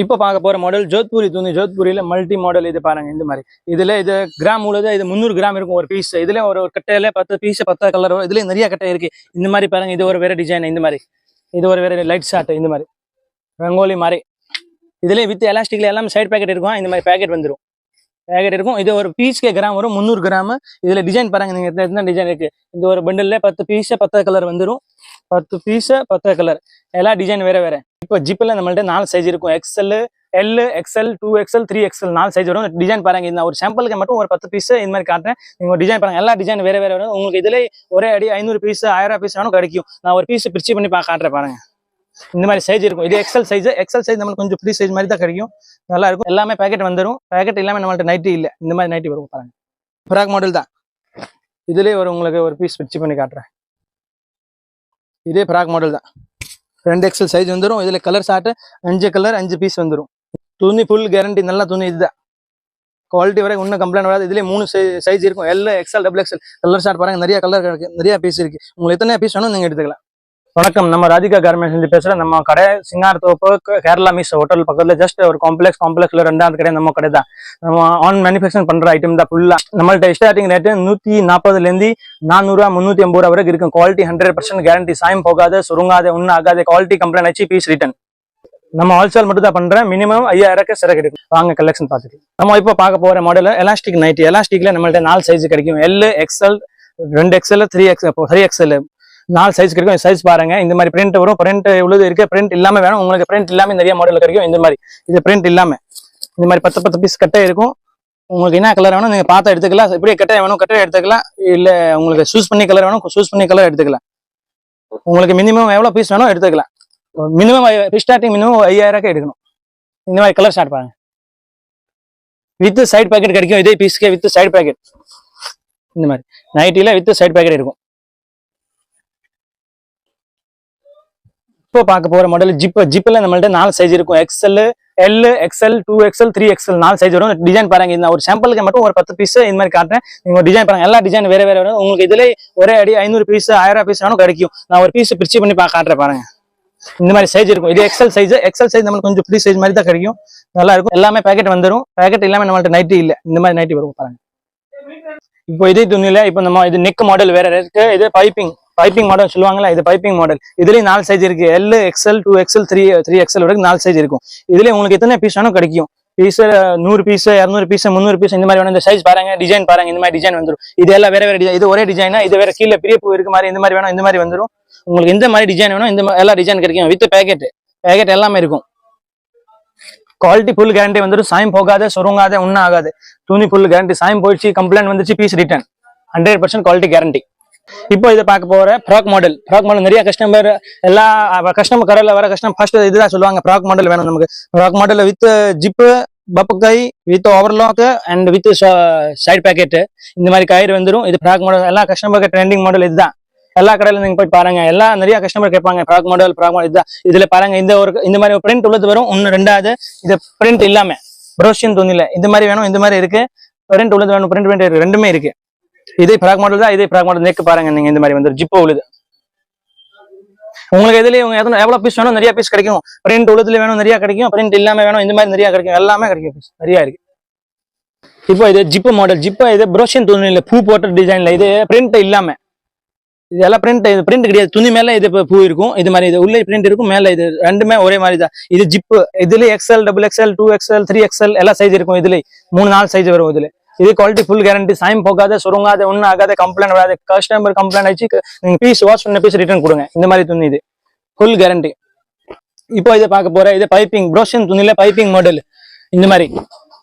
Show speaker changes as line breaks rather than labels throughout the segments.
இப்போ பார்க்க போற மாடல் ஜோத்பூரி துணி. ஜோத்பூரியில மல்டி மாடல் இது பாருங்க. இந்த மாதிரி இதுல இது கிராம் உள்ளது. இது 300 கிராம் இருக்கும் ஒரு பீஸ். இதுல ஒரு கட்டையில 10 பீஸ் 10 கலர். இதுல நிறைய கட்டை இருக்கு. இந்த மாதிரி பாருங்க. இது ஒரு வேற டிசைன். இந்த மாதிரி இது ஒரு வேற லைட் ஷாட். இந்த மாதிரி ரங்கோலி மாதிரி இதுல வித் எலாஸ்டிக்ல எல்லாம் சைட் பேக்கெட் இருக்கும். இந்த மாதிரி பேக்கெட் வந்துடும். பேக்கெட் இருக்கும். இது ஒரு பீஸ்க்கு கிராம் வரும் 300 கிராம். இதுல டிசைன் பாருங்க. நீங்க எத்தனை டிசைன் இருக்கு. இந்த ஒரு பண்டில்ல 10 பீஸ் 10 கலர் வந்துடும். 10 பீஸ் 10 கலர் எல்லா டிசைன் வேற வேற. இப்போ ஜிப்ல நம்மள்ட்ட 4 சைஸ் இருக்கும். XL, L, XL, 2XL, 3XL 4 size வரும். டிசைன் பாருங்க. இந்த ஒரு சாம்பிளுக்கு மட்டும் ஒரு 10 பீஸ் இந்த மாதிரி காட்டுறேன். நீங்க டிசைன் பாருங்க. எல்லா டிசைன் வேற வேற வரும். உங்களுக்கு இதுல ஒரே அடி 500 பீஸ் 1000 பீஸ் வேணும் கிடைக்கும். நான் ஒரு பீஸ் பிரிச்சு பண்ணி காட்டுறேன் பாருங்க. இந்த மாதிரி சைஸ் இருக்கும். இது எக்ஸ்எல் சைஸ். எக்ஸ்எல் சைஸ் நம்மளுக்கு கொஞ்சம் ஃப்ரீ சைஸ் மாதிரி தான் கிடைக்கும். நல்லா இருக்கும். எல்லாமே பேக்கெட் வந்துடும். பேக்கெட் எல்லாமே நம்மள்ட்ட நைட்டி இல்லை. இந்த மாதிரி நைட்டி வரும் பாருங்க. ஃப்ராக் மாடல் தான். இதுலேயே ஒரு உங்களுக்கு ஒரு பீஸ் பிரிச்சு பண்ணி காட்டுறேன். இதே ஃப்ராக் மாடல் தான். 2XL சைஸ் வந்துடும். இதுல கலர் ஷார்ட் 5 கலர் 5 பீஸ் வந்துடும். துணி ஃபுல் கேரண்டி. நல்ல துணி. இதுதான் குவாலிட்டி வரை ஒன்றும் கம்ப்ளைண்ட் வராது. இதுலேயே 3 சைஸ் இருக்கும். L, XL, XXL colour short பாருங்க. நிறைய கலர் இருக்கு. நிறைய பீஸ் இருக்கு. உங்களுக்கு எத்தனை பீஸ் வேணும் நீங்க எடுத்துக்கலாம். வணக்கம். நம்ம ராதிகா கார்மெண்ட்ஸ் பேசுறேன். நம்ம கடை சிங்காரத்தோப்பு கேரளா மிஸ் ஹோட்டல் பக்கத்துல ஜஸ்ட் ஒரு காம்ப்ளெக்ஸ்ல 2வது கடை நம்ம கடை தான். நம்ம ஆன் மேனுஃபேக்சர் பண்ற ஐட்டம் தான் ஃபுல்லா. நம்மள்ட்ட ஸ்டார்டிங் ரேட் 140 இருந்து 400 350 ரூபா வரைக்கும் இருக்கும். Quality 100% guarantee. சாயம் போகாத, சுருங்காத, ஒன்னும் ஆகாத. குவாலிட்டி கம்ப்ளைண்ட் ஆச்சு பீஸ் ரிட்டர்ன். நம்ம ஹோல்சேல் மட்டும் தான் பண்றேன். மினிமம் 5000 சரக்கு இருக்கும். வாங்க கலெக்ஷன் பார்த்துட்டு நம்ம இப்போ பார்க்க போற மாடல் எலாஸ்டிக் நைட்டி. எலாஸ்டிக்ல நம்மள்ட்ட 4 சைஸ் கிடைக்கும். L, XL, 2XL, 3XL 4 size கிடைக்கும். சைஸ் பாருங்க. இந்த மாதிரி பிரிண்ட் வரும். பிரிண்ட் உள்ளது இருக்கு. பிரிண்ட் இல்லாம வேணும் உங்களுக்கு. பிரிண்ட் இல்லாம நிறைய மாடல் கிடைக்கும். இந்த மாதிரி இது பிரிண்ட் இல்லாம இந்த மாதிரி 10 பீஸ் கட்டை இருக்கும். உங்களுக்கு என்ன கலர் வேணும் நீங்க பார்த்தா எடுத்துக்கலாம். இப்படியே கட்டை வேணும் கட்டை எடுத்துக்கலாம். இல்ல உங்களுக்கு சூஸ் பண்ணி கலர் வேணும் சூஸ் பண்ணி கலர் எடுத்துக்கலாம். உங்களுக்கு மினிமம் எவ்வளவு பீஸ் வேணும் எடுத்துக்கலாம். மினிமம் ஸ்டார்டிங் மினிமம் 5000 எடுக்கணும். இந்த மாதிரி கலர் ஸ்டார்ட் பாருங்க. வித் சைட் பேக்கெட் கிடைக்கும். இதே பீஸ்க்கே வித் சைட் பேக்கெட். இந்த மாதிரி நைட்டில வித் சைட் பேக்கெட் இருக்கும். இப்போ பார்க்க போற மாடல் ஜிப்ல நம்மள்ட்ட 4 சைஸ் இருக்கும். XL, L, XL, 2XL, 3XL 4 size வரும். டிசைன் பாருங்க. இந்த ஒரு சாம்பிளுக்கு மட்டும் ஒரு 10 பீஸ் இந்த மாதிரி காட்டுறேன். நீங்க டிசைன் பாருங்க. எல்லா டிசைன் வேற வேற வரும். உங்களுக்கு இதுல ஒரே அடி 500 பீஸ் 1000 பீஸ் வேணும் கிடைக்கும். நான் ஒரு பீஸ் பிரிச்சு பண்ணி காட்டுறேன் பாருங்க. இந்த மாதிரி சைஸ் இருக்கும். இது எக்ஸ்எல் சைஸ். எக்ஸ்எல் சைஸ் நம்மளுக்கு கொஞ்சம் ஃப்ரீ சைஸ் மாதிரி தான் கிடைக்கும். நல்லா இருக்கும். எல்லாமே பேக்கெட் வந்துடும். பேக்கெட் எல்லாமே நம்மள்ட்ட நைட்டி இல்லை. இந்த மாதிரி நைட்டி வரும் பாருங்க. இப்போ இதே துணியில இப்போ நம்ம இது நெக் மாடல் வேற இருக்கு. இது பைப்பிங் மாடல் சொல்லுவாங்களா. இது பைப்பிங் மாடல். இதுலயும் 4 சைஸ் இருக்கு. எல், எக்ஸ்எல், 2XL, 3XL வரைக்கும் 4 சைஸ் இருக்கும். இதுல உங்களுக்கு எத்தனை பீஸ் வேணும் கிடைக்கும். பீஸ் 100 பீஸ் 200 பீஸ் 300 பீஸ் இந்த மாதிரி வேணும். இந்த சைஸ் பாருங்க. டிசைன் பாருங்க. இந்த மாதிரி டிசைன் வந்துடும். இது எல்லாம் வேற வேற டிசைன். இது ஒரே டிசைனா. இது வேற கீழே பெரிய பூ இருக்கு மாதிரி இந்த மாதிரி வேணும். இந்த மாதிரி வந்துடும். உங்களுக்கு இந்த மாதிரி டிசைன் வேணும். இந்த எல்லா டிசைன் கிடைக்கும். வித் பேக்கெட் எல்லாமே இருக்கும். குவாலிட்டி ஃபுல் கேரண்டி வந்துடும். சாயம் போகாத, சுருங்காத, ஒன்னும் ஆகாது. துணி ஃபுல் கேரண்டி. சாயம் போயிடுச்சு கம்ப்ளைண்ட் வந்துச்சு பீஸ் ரிட்டர்ன். 100% quality guarantee. இப்போ இதை பார்க்க போற ஃப்ராக் மாடல். நிறைய கஸ்டமர் எல்லா கஸ்டமர் கடையில் வர கஸ்டமர் ஃபர்ஸ்ட் இதுதான் சொல்லுவாங்க. ஃப்ராக் மாடல் வேணும் நமக்கு. Frock model with zip, puff with overlock and with side pocket இந்த மாதிரி கயிறு வந்துடும். இது ஃப்ராக் மாடல். எல்லா கஸ்டமருக்கு ட்ரெண்டிங் மாடல் இதுதான். எல்லா கடையில நீங்க போய் பாருங்க. நிறைய கஸ்டமர் கேட்பாங்க ஃப்ராக் மாடல் இதுதான். இதுல பாருங்க. இந்த மாதிரி பிரிண்ட் உள்ளது வரும். 2வது இது பிரிண்ட் இல்லாம புரோஷியன் துணியில இந்த மாதிரி வேணும். இந்த மாதிரி இருக்கு. பிரிண்ட் உள்ளது வேணும். பிரிண்ட் இருக்கு. ரெண்டுமே இருக்கு. இதே ஃப்ராக் மாடல் தான். இதே ஃப்ராக் மாடல் நெக் பாருங்க. நீங்க இந்த மாதிரி வந்து ஜிப்போ உள்ளது. உங்களுக்கு இதுல எவ்வளவு பீஸ் வேணும் நிறைய பீஸ் கிடைக்கும். பிரிண்ட் உள்ளதுல வேணும் நிறைய கிடைக்கும். பிரிண்ட் இல்லாம வேணும் இந்த மாதிரி நிறைய கிடைக்கும். எல்லாமே கிடைக்கும். பீஸ் நிறைய இருக்கு. இப்போ இது ஜிப்பு மாடல். இது புரோஷியன் துணியில பூ போட்ட டிசைன்ல. இது பிரிண்ட் இல்லாம. இது எல்லாம் பிரிண்ட் கிடையாது. துணி மேல இது பூ இருக்கும். இது மாதிரி இது உள்ள பிரிண்ட் இருக்கும். மேல இது ரெண்டுமே ஒரே மாதிரி தான். இது ஜிப்பு. இதுல XL, XXL, 2XL, 3XL எல்லா சைஸ் இருக்கும். இதுல 3-4 சைஸ் வரும். இதுல இது குவாலிட்டி ஃபுல் கேரண்டி. சாயம் போகாத, சுருங்காத, ஒன்னும் ஆகாத. கம்ப்ளைண்ட் வராது. கஸ்டமர் கம்ப்ளைண்ட் ஆச்சு நீங்க பீஸ் வாஷ் பண்ண பீஸ் ரிட்டர்ன் கொடுங்க. இந்த மாதிரி துணி இது ஃபுல் கேரண்டி. இப்போ இதை பார்க்க போற இது பைப்பிங் புரோஷன் துணியில பைப்பிங் மாடல். இந்த மாதிரி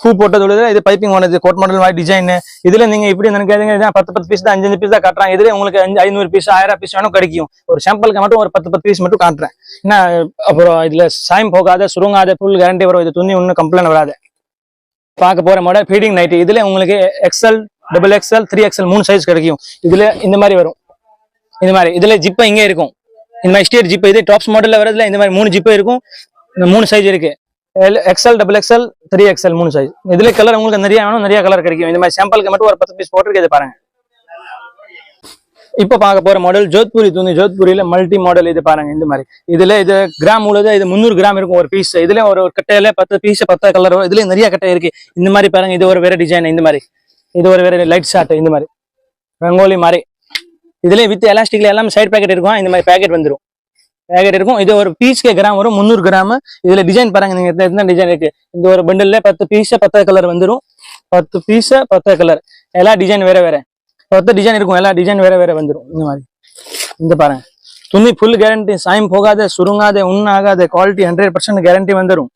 பூ போட்டது இது பைப்பிங் மாடல். கோட் மாடல் மாதிரி டிசைன். இதுல நீங்க இப்படி நினைக்காதீங்க. 10 பீஸ் தான் 5 பீஸ் தான் காட்டுறாங்க. இதுல உங்களுக்கு 500 பீஸ் 1000 பீஸ் வேணும் கிடைக்கும். ஒரு சாம்பிளுக்கு மட்டும் ஒரு 10 பீஸ் மட்டும் காட்டுறேன். ஏன்னா அப்புறம் இதுல சாயம் போகாத, சுருங்காத, ஃபுல் கேரண்டி வரும். இது துணி ஒன்னும் கம்ப்ளைண்ட் வராது. பார்க்க போற மாடல் ஃபீடிங் நைட்டி. இதுல உங்களுக்கு XL, XXL, 3XL 3 சைஸ் கிடைக்கும். இதுல இந்த மாதிரி வரும். இந்த மாதிரி இதுல ஜிப்பா இங்கே இருக்கும். இந்த மாதிரி ஸ்டேட் ஜிப். இது டாப்ஸ் மாடல்ல வரதுல இந்த மாதிரி 3 ஜிப்பு இருக்கும். இந்த 3 சைஸ் இருக்கு. XL, XXL, 3XL 3 size. இதுல கலர் உங்களுக்கு நிறைய வேணும். நிறைய கலர் கிடைக்கும். இந்த மாதிரி சாம்பிளுக்கு மட்டும் ஒரு 10 பீஸ் போட்டுருக்கு. இது பாருங்க. இப்போ பார்க்க போற மாடல் ஜோத்பூரி துணி. ஜோத்பூரியில மல்டி மாடல் இது பாருங்க இந்த மாதிரி. இதுல இது கிராம் உள்ளது, இது 300 கிராம் இருக்கும் ஒரு பீஸ். இதுல ஒரு கட்டையில 10 பீஸ் 10 கலர் வரும். இதுல நிறைய கட்டை இருக்கு இந்த மாதிரி பாருங்க. இது ஒரு வேற டிசைன் இந்த மாதிரி. இது ஒரு வேற லைட் ஷார்ட் இந்த மாதிரி ரங்கோலி மாதிரி. இதுல வித் எலாஸ்டிக்ல எல்லாம் சைட் பேக்கெட் இருக்கும். இந்த மாதிரி பேக்கெட் வந்துடும். பேக்கெட் இருக்கும். இது ஒரு பீஸ்க்கு கிராம் வரும் 300 கிராம். இதுல டிசைன் பாருங்க, நீங்க எத்தனை டிசைன் இருக்கு. இந்த ஒரு பண்டல்ல 10 பீஸ் 10 கலர் வந்துடும். 10 பீஸ் 10 கலர். எல்லா டிசைன் வேற வேற 10 டிசைன் இருக்கும். எல்லா டிசைன் வேற வேற வந்துடும் இந்த மாதிரி. இந்த பாருங்க துணி ஃபுல் கேரண்டி, சாயம் போகாத, சுருங்காத, உண்ணாகாத, குவாலிட்டி 100% கேரண்டி வந்துடும்.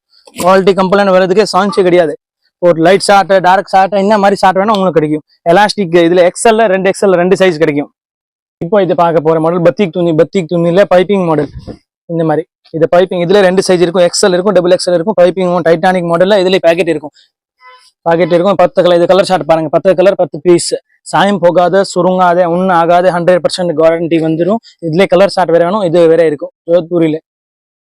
குவாலிட்டி கம்ப்ளைண்ட் வர்றதுக்கு சான்ஸ் கிடையாது. ஒரு லைட் ஷார்ட், டார்க் ஷார்ட், இந்த மாதிரி ஷார்ட் வேணும் உங்களுக்கு கிடைக்கும். எலாஸ்டிக் இதுல எக்ஸ்எல் 2 எக்ஸ்எல் 2 சைஸ் கிடைக்கும். இப்போ இது பார்க்க போற மாடல் பத்திக் துணி. பத்திக் துணியில பைப்பிங் மாடல் இந்த மாதிரி. இது பைப்பிங் இதுல 2 சைஸ் இருக்கும். எக்ஸ்எல் இருக்கும், டபுள் எக்ஸ்எல் இருக்கும். பைப்பிங் டைட்டானிக் மாடல்ல இதுல பேக்கெட் இருக்கும். பாக்கெட் இருக்கும். 10 கலர். இது கலர் ஷார்ட் பாருங்க. 10 கலர் 10 பீஸ். சாயம் போகாத, சுருங்காத, உண்ண ஆகாத, 100% கேரண்டி வந்துடும். இதுல கலர் ஷார்ட் வேற வேணும், இது வேற இருக்கும். ஜோத்பூரில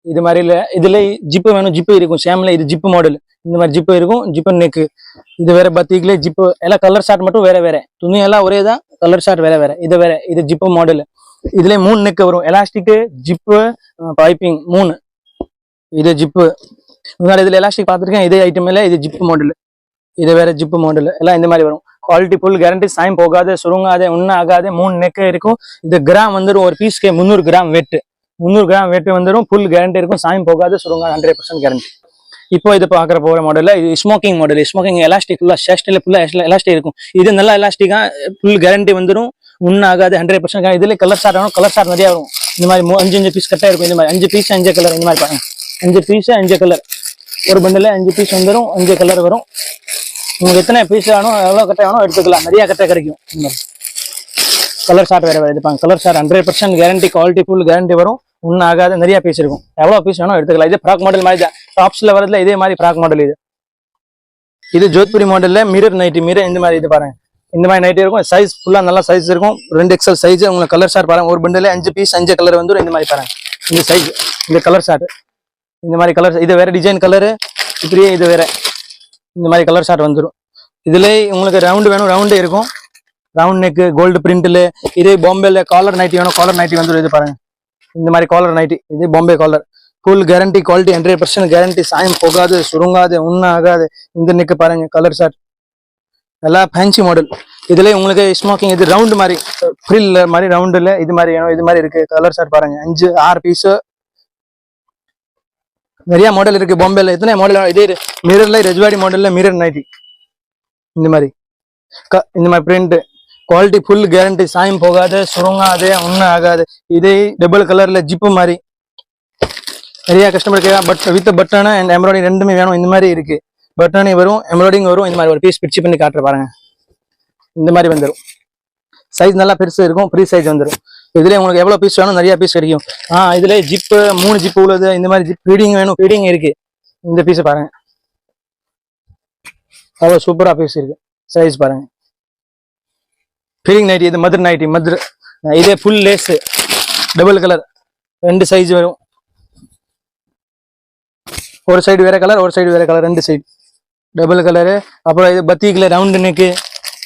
இது மாதிரி இல்ல. இதுல ஜிப்பு வேணும், ஜிப்பு இருக்கும். சேம்ல இது ஜிப்பு மாடல் இந்த மாதிரி ஜிப்பு இருக்கும். ஜிப்பு நெக்கு இது வேற. பத்திக்ல ஜிப்பு எல்லாம் கலர் ஷார்ட் மட்டும் வேற வேற. துணி எல்லாம் ஒரே தான், கலர் ஷார்ட் வேற வேற. இது வேற. இது ஜிப்பு மாடல். இதுல 3 நெக் வரும். Elastic, zip, piping 3. இது ஜிப்பு. முன்னாடி இதுல எலாஸ்டிக் பார்த்துருக்கேன். இதே ஐட்டம் இல்ல. இது ஜிப்பு மாடல். இது வேற ஜிப்பு மாடல். எல்லாம் இந்த மாதிரி வரும். குவாலிட்டி ஃபுல் கேரண்டி, சாயம் போகாத, சுருங்காத, உண்ண ஆகாத, 3 நெக் இருக்கும். இது கிராம் வந்துடும். ஒரு பீஸ்க்கு 300 கிராம் வெயிட். 300 கிராம் வெயிட் வந்துடும். ஃபுல் கேரண்டி இருக்கும். சாயம் போகாத, சுருங்காத, 100% கேரண்டி. இப்போ இது பாக்குற போற மாடல்ல இது ஸ்மோக்கிங் மாடல். ஸ்மோக்கிங் எலாஸ்டிக் ஃபுல்லா ஷேஸ்ட்ல ஃபுல்லா எலாஸ்டிக் இருக்கும். இது நல்லா எலாஸ்டிக்கா ஃபுல் கேரண்டி வந்துடும். உண்ண ஆகாது, 100%. இதுல கலர் ஷார்ட் வேணும். கலர் ஷார்ட் நிறைய வரும். இந்த மாதிரி 5 பீஸ் கட்டா இருக்கும். இந்த மாதிரி 5 பீஸ் 5 கலர் இந்த மாதிரி பாருங்க. 5 பீஸ் 5 கலர். ஒரு பண்டில் 5 பீஸ் வந்துடும். 5 கலர் வரும். உங்களுக்கு எத்தனை பீஸ் வேணும், எவ்வளவு கட்டை வேணும் எடுத்துக்கலாம். நிறைய கட்டை கிடைக்கும். இந்த மாதிரி கலர் ஷார்ட் வேற வேற எடுப்பாங்க. Colour short 100% guarantee, quality full guarantee வரும். ஒன்னும் ஆகாத, நிறைய பீஸ் இருக்கும். எவ்வளவு பீஸ் வேணும் எடுத்துக்கலாம். இது ஃப்ராக் மாடல் மாதிரி தான். டாப்ஸ்ல வரதுல இதே மாதிரி ஃப்ராக் மாடல். இது ஜோத்பூரி மாடல்ல மிரர் நைட்டி. மிரர் இந்த மாதிரி இது பாருங்க. இந்த மாதிரி நைட்டி இருக்கும். சைஸ் ஃபுல்லா நல்லா சைஸ் இருக்கும். 2 எக்ஸ்எல் சைஸ். உங்களுக்கு கலர் ஷார்ட் பாருங்க. ஒரு பண்டில் 5 பீஸ் 5 கலர் வந்துடும். இந்த மாதிரி பாருங்க. இந்த சைஸ், இந்த கலர் ஷார்ட் இந்த மாதிரி கலர். இது வேற டிசைன் கலரு. இப்படியே இது வேற இந்த மாதிரி கலர் ஷார்ட் வந்துடும். இதுல உங்களுக்கு ரவுண்டு வேணும், ரவுண்டே இருக்கும். ரவுண்ட் நெக், கோல்டு பிரிண்ட்ல. இது பாம்பேல காலர் நைட்டி வேணும், காலர் நைட்டி வந்துடும். இது பாருங்க இந்த மாதிரி காலர் நைட்டி. இது Bombay collar. Full guarantee, quality 100% guarantee. சாயம் போகாது, சுருங்காது, உண்ண ஆகாது. இந்த நெக் பாருங்க கலர் ஷார்ட். எல்லாம் ஃபேன்சி மாடல். இதுல உங்களுக்கு ஸ்மோக்கிங் இது ரவுண்ட் மாதிரி ஃப்ரில் மாதிரி ரவுண்டுல இது மாதிரி வேணும். இது மாதிரி இருக்கு. கலர் ஷார்ட் பாருங்க. 5 6 பீஸ். நிறைய மாடல் இருக்கு பாம்பேல. எத்தனை மாடல். இதே மிரர்ல ரஜ்வாடி மாடல்ல மிரர் நைட்டி இந்த மாதிரி. இந்த மாதிரி பிரிண்ட். Quality full guarantee. சாயம் போகாது, சுருங்காது, உண்ண ஆகாது. இதே டபுள் கலர்ல ஜிப்பு மாதிரி. நிறைய கஸ்டமர் கேட்க but with button and embroidering ரெண்டுமே வேணும். இந்த மாதிரி இருக்கு. பட்டனே வரும், எம்ப்ராய்டிங் வரும். இந்த மாதிரி ஒரு பீஸ் பிடிச்சி பண்ணி காட்டுற பாருங்க. இந்த மாதிரி வந்துடும். சைஸ் நல்லா பெருசு இருக்கும். ஃப்ரீ சைஸ் வந்துடும். இதுல உங்களுக்கு எவ்வளவு பீஸ் வேணும், நிறைய பீஸ் கிடைக்கும். இதுல ஜிப்பு 3 ஜிப்பு உள்ளது. இந்த மாதிரி ஜிப் ஃபீடிங் வேணும், ஃபீடிங் இருக்கு. இந்த பீஸ் பாருங்க. அவ்வளவு சூப்பரா பீஸ் இருக்கு. சைஸ் பாருங்க. Feeding nighty. இது மதுரை நைட்டி. மதுரை இதே full lace double colour 2 size வரும். ஒரு சைடு வேற கலர், ஒரு சைடு வேற கலர். 2 side double colour. அப்புறம் இது பத்திக்கில ரவுண்டு நெக்கு.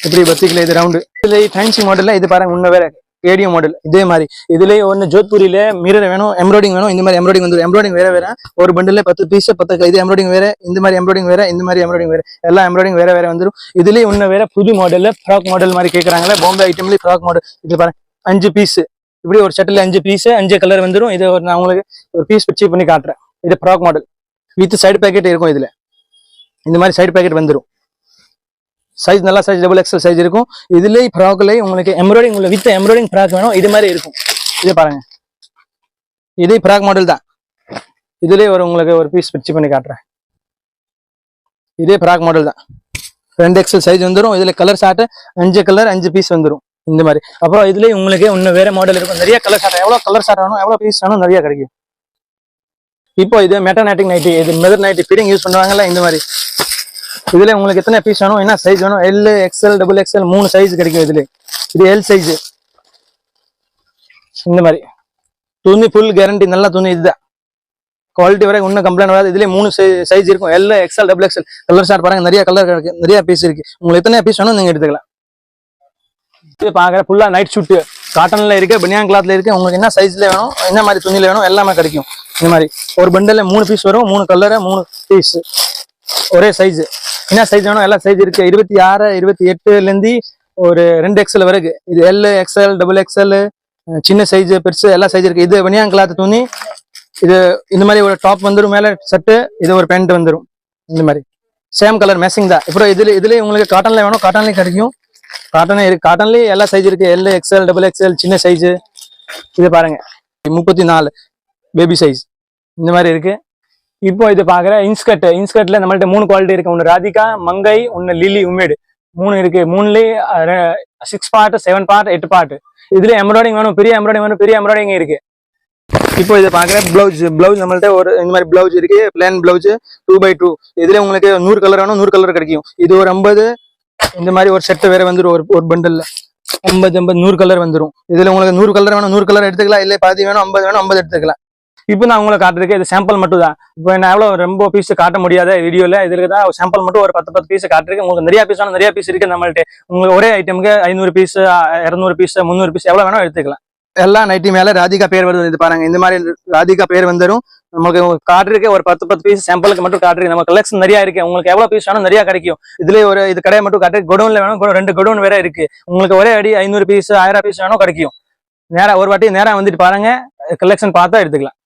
இப்படி பத்திக்கில இது ரவுண்டு. இதுல ஃபேன்சி மாடல்ல இது பாருங்க. முன்ன வேற ஏடிஎம் மாடல். இதே மாதிரி இதுல ஒன்னு ஜோத்பூரியில மிரர் வேணும், எம்ப்ராய்டிங் வேணும். இந்த மாதிரி எம்ப்ராய்டிங் வந்து எம்ப்ராய்டிங் வேற வேற. ஒரு பண்டில் 10 பீஸ் 10 இது எம்ப்ராய்டிங் வேற. இந்த மாதிரி எம்ப்ராய்டிங் வேற. இந்த மாதிரி எம்ப்ராய்டிங் வேற. எல்லா எம்ப்ராய்டிங் வேற வேற வந்துடும். இதுலயே ஒன்னு வேற புது மாடல்ல ஃப்ராக் மாடல் மாதிரி கேட்கறாங்களே. பாம்பே ஐட்டம்ல ஃப்ராக் மாடல். இது பாருங்க 5 பீஸ். இப்படி ஒரு ஷர்ட்ல 5 பீஸ் 5 கலர் வந்துடும். இது நான் உங்களுக்கு ஒரு பீஸ் பிச்சு பண்ணி காட்டுறேன். இது frock model with side packet இருக்கும். இதுல இந்த மாதிரி சைடு பேக்கெட் வந்துடும். சைஸ் நல்லா சைஸ் டபுள் எக்ஸ்எல் சைஸ் இருக்கும். இதுலயே ஃப்ராக்ல உங்களுக்கு எம்ப்ராய்டிங் உள்ள வித் எம்ப்ராய்டிங் ஃப்ராக் வேணும். இது மாதிரி இருக்கும். இது பாருங்க. இதே ஃப்ராக் மாடல் தான். இதுலயே உங்களுக்கு ஒரு பீஸ் பிச்சு பண்ணி காட்டுறேன். இதே ஃப்ராக் மாடல் தான். 2 எக்ஸ்எல் சைஸ் வந்துடும். இதுல கலர் ஷார்ட் 5 கலர் 5 பீஸ் வந்துடும். இந்த மாதிரி. அப்புறம் இதுலயே உங்களுக்கு இன்னும் வேற மாடல் இருக்கும். நிறைய கலர் ஷார்ட். எவ்வளவு கலர் ஷார்ட் வேணும், எவ்வளவு பீஸ் வேணும், நிறைய கிடைக்கும். இப்போ இது மெட்டர்நைட்டிக் நைட்டி. இது மெதர் நைட்டி ஃபீடிங் யூஸ் பண்ணுவாங்கல்ல. இந்த மாதிரி இதுல உங்களுக்கு எத்தனை பீஸ் வேணும், என்ன சைஸ் வேணும், L XL double XL 3 size கிடைக்கும். இதுல இது எல் சைஸ். இந்த மாதிரி துணி ஃபுல் கேரண்டி. நல்ல துணி. இதுதான் குவாலிட்டி வரை ஒன்றும் கம்ப்ளைண்ட் வராது. இதுல 3 சைஸ் இருக்கும். L XL double XL. Colour short பாருங்க. நிறைய கலர் இருக்கு, நிறைய பீஸ் இருக்கு. உங்களுக்கு எத்தனை பீஸ் வேணும் நீங்க எடுத்துக்கலாம். இது பாக்குற ஃபுல்லா நைட் ஷூட் காட்டன்ல இருக்கு, பனியான் கிளாத்ல இருக்கு. உங்களுக்கு என்ன சைஸ்ல வேணும், என்ன மாதிரி துணியில வேணும் எல்லாமே கிடைக்கும். இந்த மாதிரி ஒரு பண்டல்ல 3 பீஸ் வரும், 3 கலர் 3 பீஸ் ஒரே சைஸ். என்ன சைஸ் வேணும் எல்லா சைஸ் இருக்கு. 26 28ல இருந்து ஒரு 2XL வரைக்கும். இது L XL XXL சின்ன சைஸ் பெருசு எல்லா சைஸ் இருக்கு. இது பனியான் கிளாத் துணி. இது இந்த மாதிரி ஒரு டாப் வந்துடும், மேல சட்டு, இது ஒரு பேண்ட் வந்துடும். இந்த மாதிரி சேம் கலர் மேட்சிங் தான். இப்போ இதுல உங்களுக்கு காட்டன்ல வேணும், காட்டன்லயும் கிடைக்கும். காட்டனே இருக்கு, காட்டன்லயே எல்லா சைஸ் இருக்கு. L XL XXL சின்ன சைஸ். இது பாருங்க 34 பேபி சைஸ் இந்த மாதிரி இருக்கு. இப்போ இது பாக்குற இன்ஸ்கர்ட்ல நம்மள்ட்ட 3 குவாலிட்டி இருக்கு. ஒன்னு ராதிகா, மங்கை, ஒன்னு லிலி உமேடு 3 இருக்கு. 3லயே 6 பார்ட் 7 பார்ட் 8 பார்ட். இதுல எம்ப்ராய்டிங் வேணும், பெரிய எம்ப்ராய்டிங் வேணும், பெரிய எம்ப்ராய்டிங் இருக்கு. இப்போ இது பாக்குற பிளவுஸ் நம்மள்ட்ட ஒரு இந்த மாதிரி பிளவுஸ் இருக்கு. Plan blouse 2x2. இதுல உங்களுக்கு 100 கலர் வேணும், 100 கலர் கிடைக்கும். இது ஒரு 50 இந்த மாதிரி ஒரு செட் வேற வந்துடும். ஒரு பண்டல்ல 50 100 கலர் வந்துடும். இதுல உங்களுக்கு 100 கலர் வேணும், 100 கலர் எடுத்துக்கலாம். இல்ல பாதி வேணும், 50 வேணும், 50 எடுத்துக்கலாம். இப்போ நான் உங்களுக்கு காட்டுறேன், இது சாம்பிள் மட்டும் தான். இப்போ நான் எவ்வளவு ரொம்ப பீஸ் காட்ட முடியாத வீடியோல, இதுல தான் சாம்பிள் மட்டும் ஒரு 10 பீஸ் காட்டுறேன். உங்களுக்கு நிறைய பீஸ் வேணும், நிறைய பீஸ் இருக்கு நம்மள்ட்ட. உங்களுக்கு ஒரே ஐட்டமுக்கு 500 பீஸ் 200 பீஸ் 300 பீஸ் எவ்வளவு வேணும் எடுத்துக்கலாம். எல்லா நைட்டி மேல ராதிகா பேர் வருது. இது பாருங்க, இந்த மாதிரி ராதிகா பேர் வந்துடும். நமக்கு காட்டுறதுக்கு ஒரு 10 பீஸ் சாம்பிளுக்கு மட்டும் காட்டுறேன். நம்ம கலெக்ஷன் நிறைய இருக்கு. உங்களுக்கு எவ்வளவு பீஸ் வேணும் நிறைய கிடைக்கும். இதுல ஒரு இது கடையை மட்டும் காட்டு. குடோன்ல வேணும், 2 குடோன் வேற இருக்கு. உங்களுக்கு ஒரே அடி 500 பீஸ் 1000 பீஸ் வேணும் கிடைக்கும். நேரா ஒரு வாட்டி நேரா வந்துட்டு பாருங்க, கலெக்ஷன் பார்த்தா எடுத்துக்கலாம்.